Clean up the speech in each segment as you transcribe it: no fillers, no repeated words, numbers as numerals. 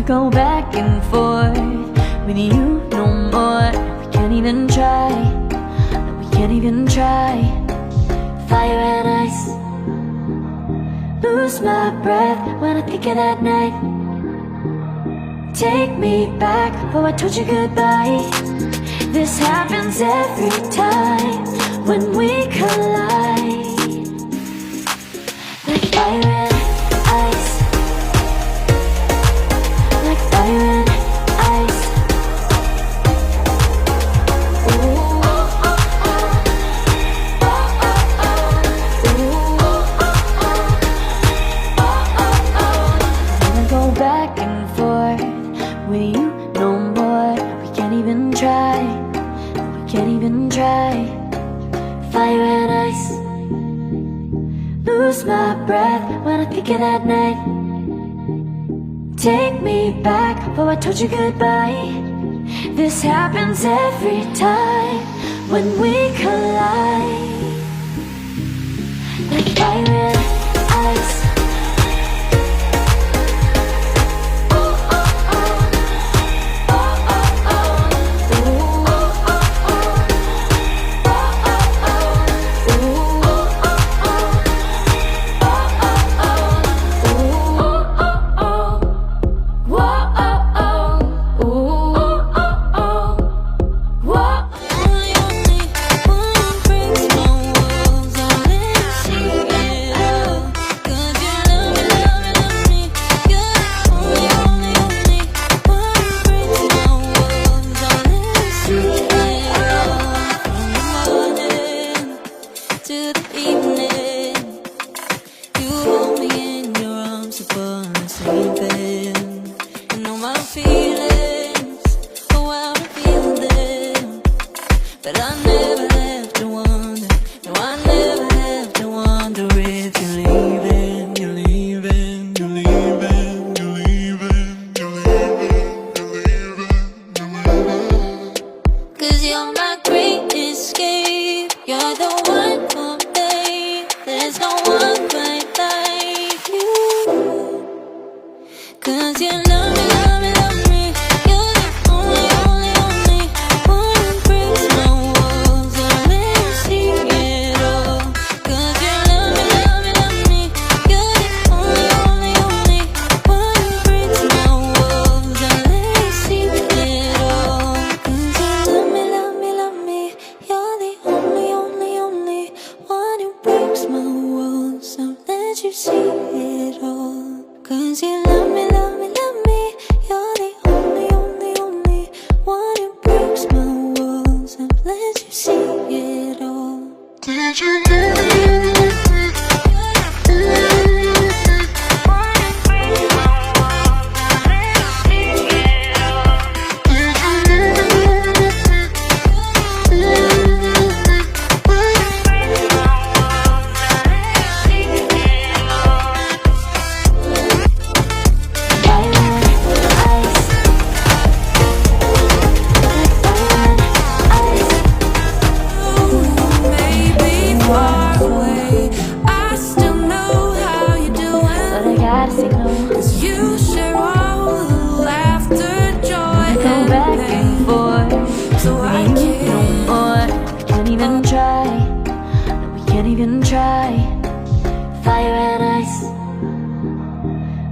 go back and forth with you no more. We can't even try, no, we can't even try. Fire and ice, lose my breath when I think of that night. Take me back before I told you goodbye. This happens every time when we collide. Like fire and ice, like fire and ice. Ooh, oh, oh, oh. Oh, oh, oh. Ooh, oh, oh, oh. Oh, oh, oh. Wanna go back and forth with you no more. We can't even try, we can't even try. Fire and ice, lose my breath when I think of that night. Take me back before I told you goodbye. This happens every time when we collide. Like fire and ice.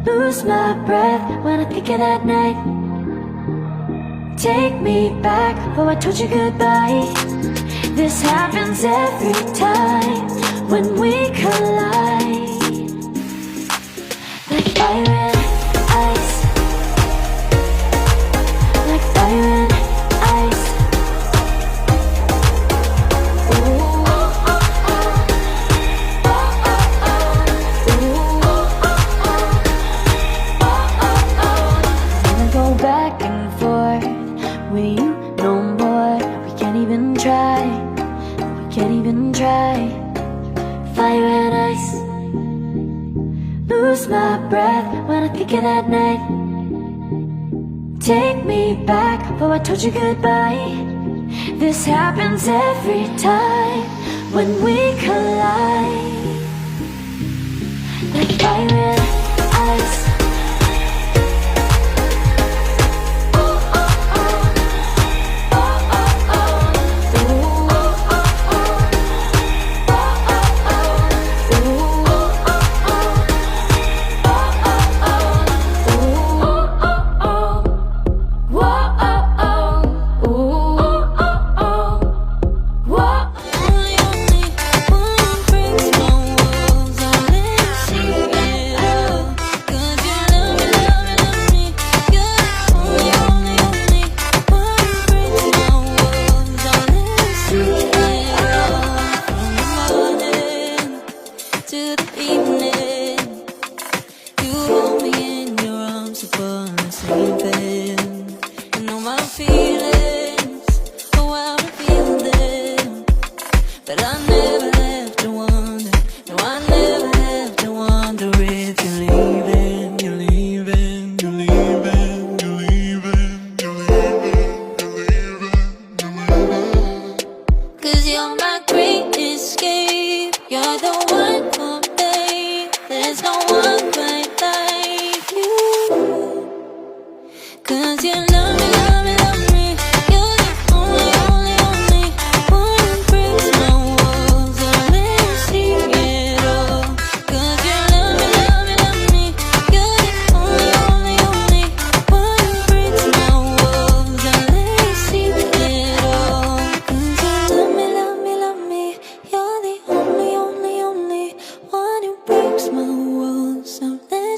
Lose my breath when I think of that night. Take me back before I told you goodbye. This happens every time when we collide. Like fire and ice, like fire and ice. Ooh, oh, oh, oh. Oh, oh, oh. Ooh, oh, oh, oh. Oh, oh, oh. Wanna go back and forth with you no more. We can't even try, we can't even try. Fire and ice, lose my breath when I think of that night. Take me back before I told you goodbye. This happens every time when we collide. Like fire and ice,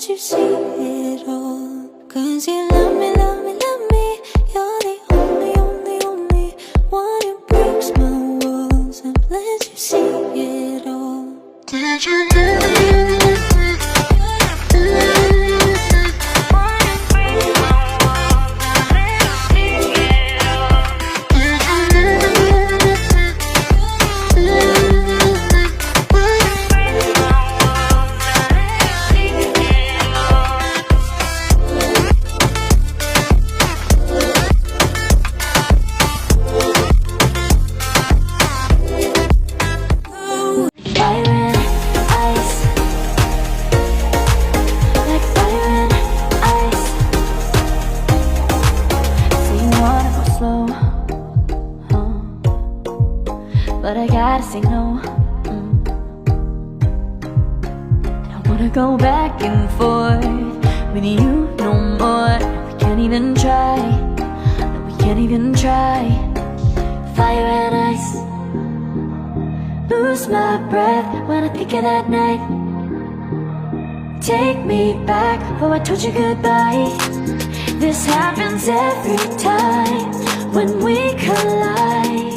let you see it all. 'Cause you love me, love me, love me. You're the only, only, only one who breaks my walls and let you see it all. Did you know? But I gotta say no. I don't wanna go back and forth with you no more. We can't even try. No, we can't even try. Fire and ice. Lose my breath when I think of that night. Take me back, oh I told you goodbye. This happens every time when we collide.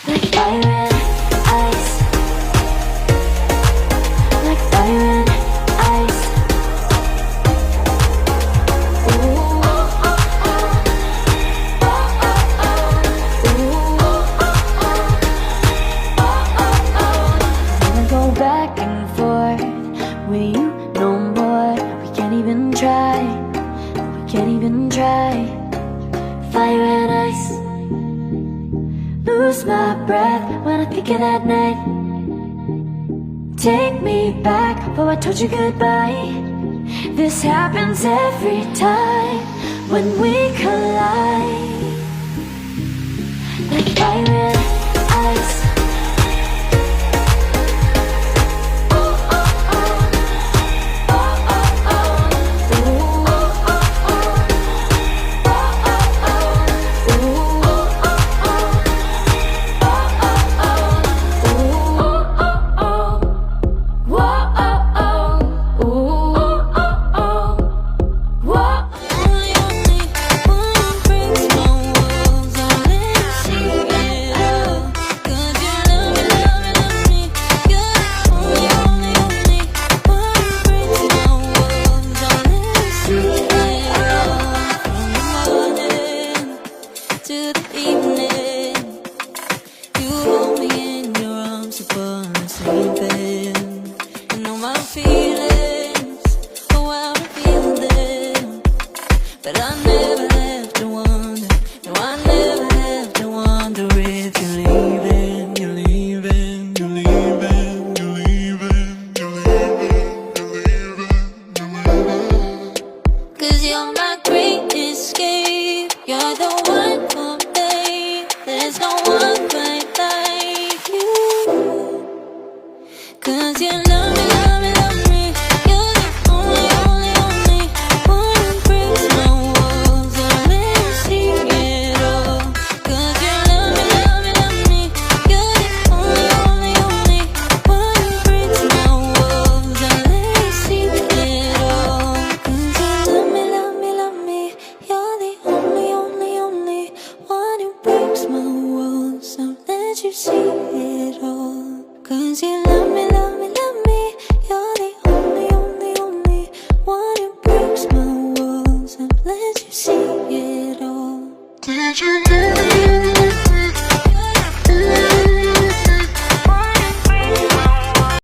Like fire and ice. Like fire and ice. Ooh, oh, oh, oh. Oh, oh, oh. Ooh, oh, oh, oh. Oh, oh, oh. Wanna go back and forth with you no more. We can't even try. We can't even try. Fire and ice. Lose my breath when I think of that night. Take me back, oh I told you goodbye. This happens every time when we collide. Like fire and ice. But I never have to wonder. No, I never have to wonder if you're leaving, you're leaving, you're leaving, you're leaving, you're leaving, you're leaving, you're leaving. 'Cause you're my great escape. You're the one for me. There's no one quite like you. 'Cause you love me, love me, love me. You're the only, only, only one who breaks my walls and let me see it all. 'Cause you love me, love me, love me. You're the only, only, only one who breaks my walls and let me see it all. 'Cause you love me, love me, love me. You're the only, only, only one who breaks my walls and let you see it all. 'Cause you love me, love me, love me. You're the only, only, only one who breaks my walls and let you see it all. Did you hear me?